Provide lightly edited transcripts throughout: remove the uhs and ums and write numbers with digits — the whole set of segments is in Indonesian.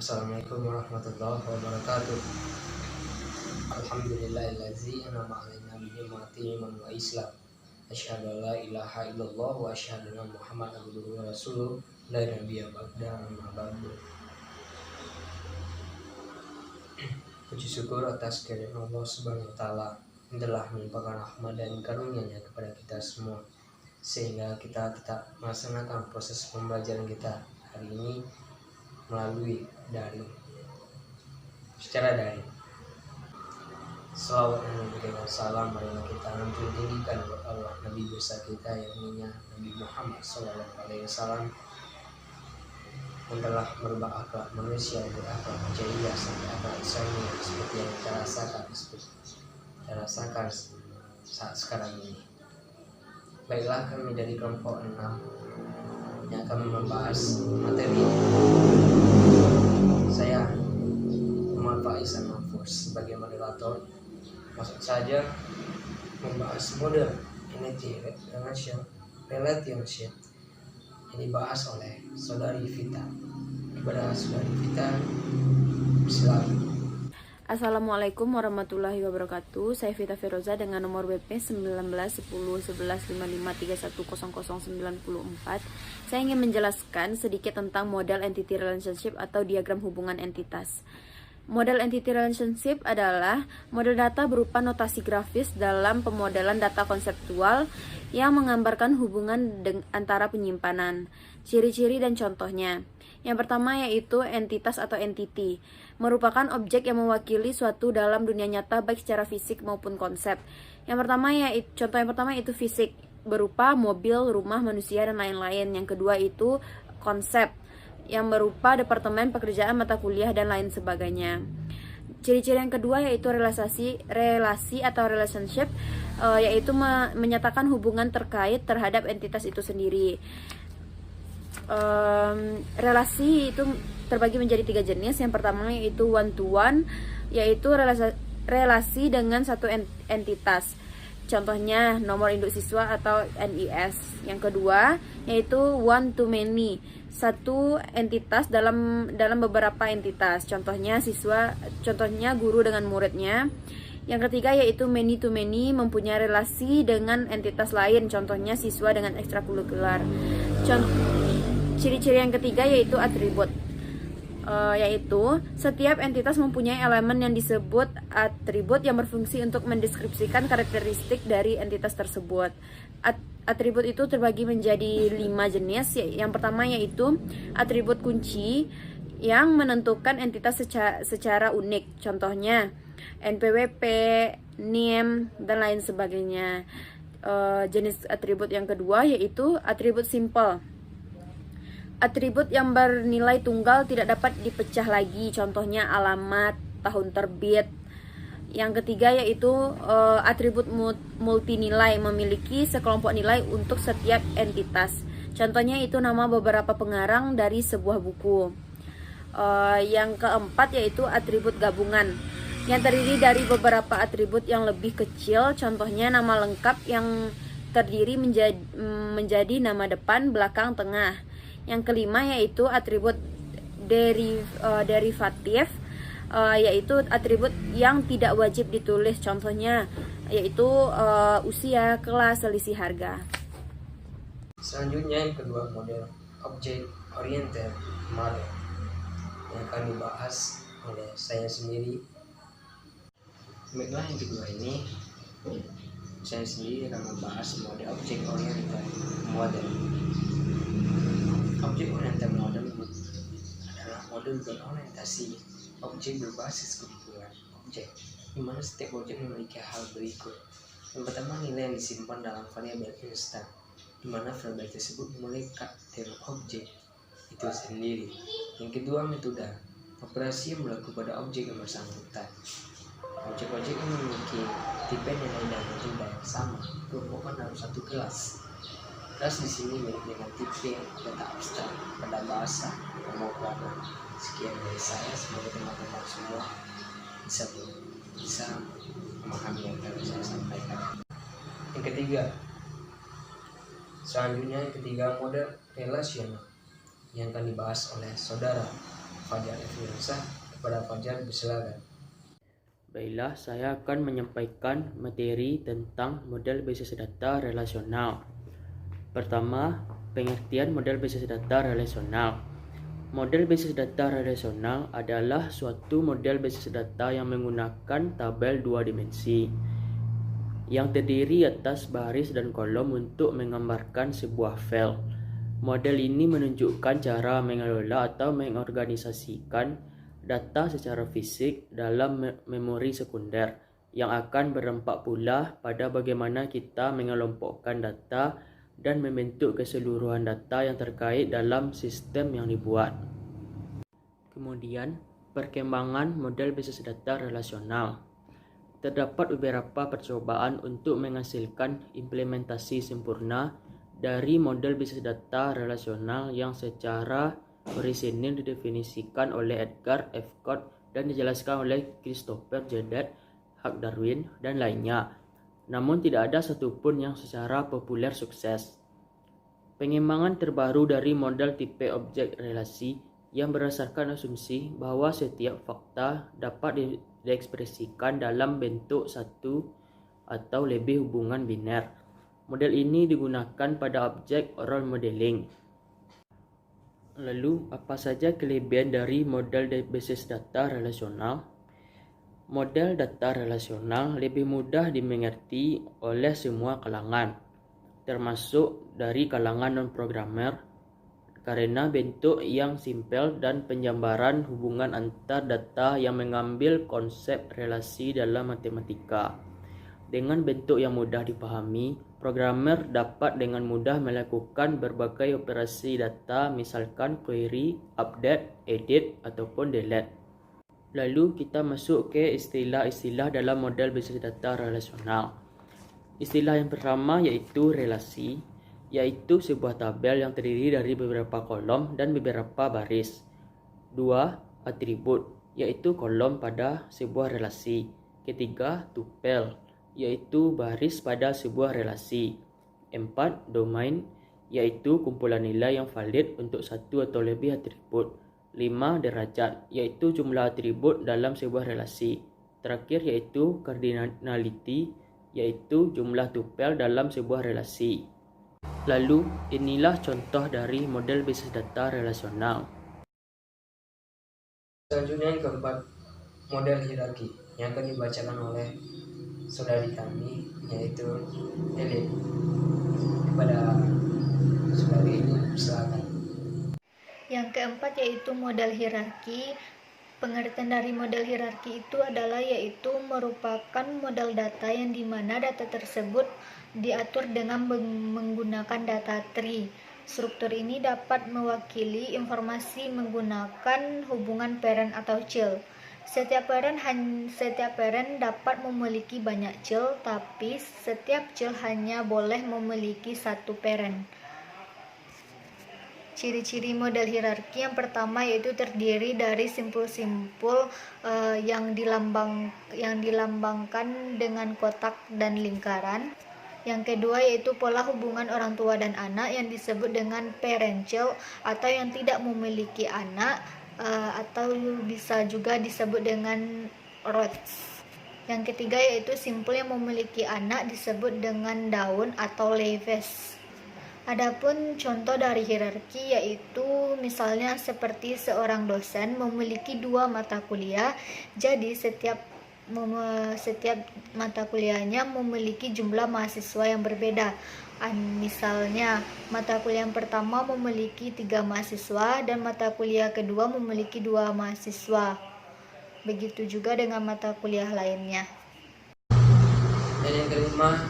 Assalamualaikum warahmatullahi wabarakatuh. Alhamdulillahillazi an'ama 'alaina bi ni'mati iman wa islam. Asyhadu an la ilaha illallah wa asyhadu anna Muhammadan abduhu wa rasuluh la nabiyya ba'da amma ba'du. Puji syukur atas kehadiran Allah Subhanahu wa taala yang telah melimpahkan rahmat dan karunia-Nya kepada kita semua, sehingga kita tetap melaksanakan proses pembelajaran kita hari ini melalui secara daring. Salawat dan memberikan salam marilah kita tinggikan buat Allah Nabi besar kita yang mulia Nabi Muhammad SAW, yang telah merubah akhlak manusia dari akhlak jahiliyah sampai akhlak Islamiyah seperti yang kita rasakan saat sekarang ini. Baiklah, kami dari kelompok 6 yang akan membahas materi. Saya Muhammad Faiz Al-Mahfuz sebagai moderator. Maksud saja membahas model relationship yang dibahas oleh saudari Vita. Kepada saudari Vita, silakan. Assalamualaikum warahmatullahi wabarakatuh. Saya Vita Feroza dengan nomor WP 1910115531009094. Saya ingin menjelaskan sedikit tentang model entity relationship atau diagram hubungan entitas. Model entity relationship adalah model data berupa notasi grafis dalam pemodelan data konseptual yang menggambarkan hubungan antara penyimpanan, ciri-ciri dan contohnya. Yang pertama yaitu entitas atau entity, merupakan objek yang mewakili suatu dalam dunia nyata baik secara fisik maupun konsep. Contoh yang pertama yaitu fisik, berupa mobil, rumah, manusia dan lain-lain. Yang kedua itu konsep, yang berupa departemen, pekerjaan, mata kuliah dan lain sebagainya. Ciri-ciri yang kedua yaitu relasi atau relationship, yaitu menyatakan hubungan terkait terhadap entitas itu sendiri. Relasi itu terbagi menjadi 3 jenis. Yang pertama yaitu one to one, yaitu relasi dengan satu entitas. Contohnya nomor induk siswa atau NIS. Yang kedua yaitu one to many, satu entitas dalam beberapa entitas. Contohnya guru dengan muridnya. Yang ketiga yaitu many to many, mempunyai relasi dengan entitas lain. Contohnya siswa dengan ekstrakurikuler. Ciri-ciri yang ketiga yaitu atribut, yaitu setiap entitas mempunyai elemen yang disebut atribut yang berfungsi untuk mendeskripsikan karakteristik dari entitas tersebut. Atribut itu terbagi menjadi 5 jenis. Yang pertama yaitu atribut kunci yang menentukan entitas secara unik. Contohnya NPWP, NIM, dan lain sebagainya. Jenis atribut yang kedua yaitu atribut simple. Atribut yang bernilai tunggal tidak dapat dipecah lagi, contohnya alamat, tahun terbit. Yang ketiga yaitu atribut multinilai, memiliki sekelompok nilai untuk setiap entitas. Contohnya itu nama beberapa pengarang dari sebuah buku. Yang keempat yaitu atribut gabungan, yang terdiri dari beberapa atribut yang lebih kecil. Contohnya nama lengkap yang terdiri menjadi nama depan, belakang, tengah. Yang kelima yaitu atribut derivatif, yaitu atribut yang tidak wajib ditulis. Contohnya yaitu usia, kelas, selisih harga. Selanjutnya yang kedua model object oriented model yang akan dibahas oleh saya sendiri. Baiklah, yang kedua ini saya sendiri akan membahas model object oriented model. Objek oriented model adalah model berorientasi objek berbasis kebutuhan objek, di mana setiap objek memiliki hal berikut. Yang pertama, nilai yang disimpan dalam variabel instan, di mana variabel tersebut melekat dengan objek itu sendiri. Yang kedua, metode operasi yang berlaku pada objek yang bersangkutan. Objek-objek yang memiliki tipe nilai dan metode yang sama dikelompokkan dalam satu kelas. Kelas di sini mirip dengan tipe data abstrak pada bahasa pemrograman. Sekian dari saya, semoga teman-teman semua bisa memahami yang telah saya sampaikan. Yang ketiga, selanjutnya model relasional yang akan dibahas oleh saudara Fajar Firsa. Kepada Fajar, silakan. Baiklah, saya akan menyampaikan materi tentang model basis data relasional. Pertama, pengertian model basis data relasional. Model basis data relasional adalah suatu model basis data yang menggunakan tabel dua dimensi yang terdiri atas baris dan kolom untuk menggambarkan sebuah file. Model ini menunjukkan cara mengelola atau mengorganisasikan data secara fisik dalam memori sekunder, yang akan berdampak pula pada bagaimana kita mengelompokkan data dan membentuk keseluruhan data yang terkait dalam sistem yang dibuat. Kemudian, perkembangan model basis data relasional. Terdapat beberapa percobaan untuk menghasilkan implementasi sempurna dari model basis data relasional yang secara orisinil didefinisikan oleh Edgar F. Codd dan dijelaskan oleh Christopher Judith, Hugh Darwin, dan lainnya. Namun tidak ada satupun yang secara populer sukses. Pengembangan terbaru dari model tipe objek relasi yang berdasarkan asumsi bahwa setiap fakta dapat diekspresikan dalam bentuk satu atau lebih hubungan biner. Model ini digunakan pada objek oral modeling. Lalu, apa saja kelebihan dari model basis data relasional? Model data relasional lebih mudah dimengerti oleh semua kalangan, termasuk dari kalangan non-programmer, karena bentuk yang simpel dan penjabaran hubungan antar data yang mengambil konsep relasi dalam matematika. Dengan bentuk yang mudah dipahami, programmer dapat dengan mudah melakukan berbagai operasi data, misalkan query, update, edit, ataupun delete. Lalu kita masuk ke istilah-istilah dalam model basis data relasional. Istilah yang pertama yaitu relasi, yaitu sebuah tabel yang terdiri dari beberapa kolom dan beberapa baris. 2. Atribut, yaitu kolom pada sebuah relasi. Ketiga, tupel, yaitu baris pada sebuah relasi. 4. Domain, yaitu kumpulan nilai yang valid untuk satu atau lebih atribut. 5. Derajat, yaitu jumlah atribut dalam sebuah relasi. Terakhir yaitu cardinality, yaitu jumlah tupel dalam sebuah relasi. Lalu, inilah contoh dari model basis data relasional. Selanjutnya yang keempat, model hierarki yang akan dibacakan oleh saudari kami, yaitu Elin. Kepada saudari ini, silakan. Yang keempat yaitu model hierarki. Pengertian dari model hierarki itu adalah yaitu merupakan model data yang dimana data tersebut diatur dengan menggunakan data tree. Struktur ini dapat mewakili informasi menggunakan hubungan parent atau child. Setiap parent dapat memiliki banyak child, tapi setiap child hanya boleh memiliki satu parent. Ciri-ciri model hierarki yang pertama yaitu terdiri dari simpul-simpul yang dilambangkan dengan kotak dan lingkaran. Yang kedua yaitu pola hubungan orang tua dan anak yang disebut dengan parent-child atau yang tidak memiliki anak, atau bisa juga disebut dengan rods. Yang ketiga yaitu simpul yang memiliki anak disebut dengan daun atau leaves. Adapun contoh dari hierarki yaitu misalnya seperti seorang dosen memiliki 2 mata kuliah, jadi setiap mata kuliahnya memiliki jumlah mahasiswa yang berbeda. Misalnya mata kuliah yang pertama memiliki 3 mahasiswa dan mata kuliah kedua memiliki 2 mahasiswa. Begitu juga dengan mata kuliah lainnya. Dan yang kelima,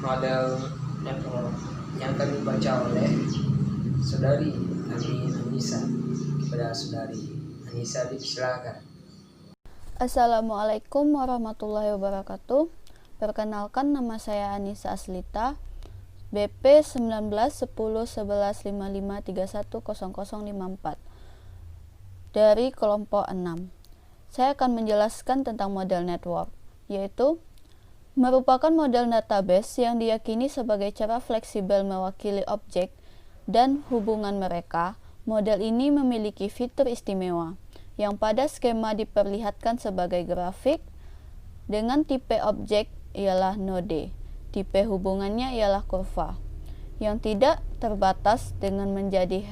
model network yang akan dibaca oleh saudari kami Anissa. Kepada saudari Anissa, silakan. Assalamualaikum warahmatullahi wabarakatuh. Perkenalkan, nama saya Anissa Aslita, BP 19101155310054 dari kelompok 6. Saya akan menjelaskan tentang model network, yaitu merupakan model database yang diyakini sebagai cara fleksibel mewakili objek dan hubungan mereka. Model ini memiliki fitur istimewa. yang pada skema diperlihatkan sebagai grafik, dengan tipe objek ialah node, tipe hubungannya ialah kurva, yang tidak terbatas dengan menjadi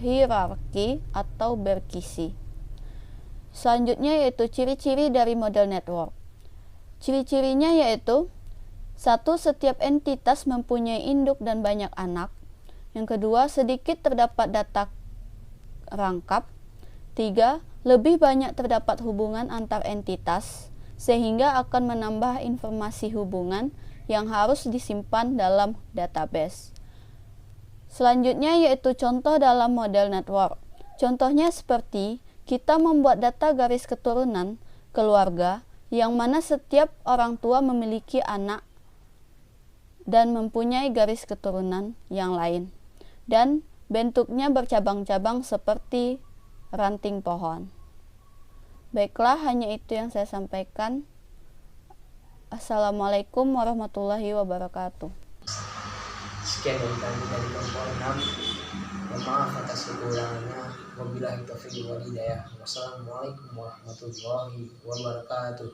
hierarki atau berkisi. Selanjutnya yaitu ciri-ciri dari model network. Ciri-cirinya yaitu: 1. Setiap entitas mempunyai induk dan banyak anak. Yang kedua, sedikit terdapat data rangkap. 3. Lebih banyak terdapat hubungan antar entitas, sehingga akan menambah informasi hubungan yang harus disimpan dalam database. Selanjutnya yaitu contoh dalam model network. Contohnya seperti kita membuat data garis keturunan keluarga yang mana setiap orang tua memiliki anak dan mempunyai garis keturunan yang lain, dan bentuknya bercabang-cabang seperti ranting pohon. Baiklah, hanya itu yang saya sampaikan. Assalamualaikum warahmatullahi wabarakatuh. Sekian dari kami dari kelompok 6. Mohon maaf atas kekurangannya. Wabillahi taufiq wal hidayah. Wassalamualaikum warahmatullahi wabarakatuh.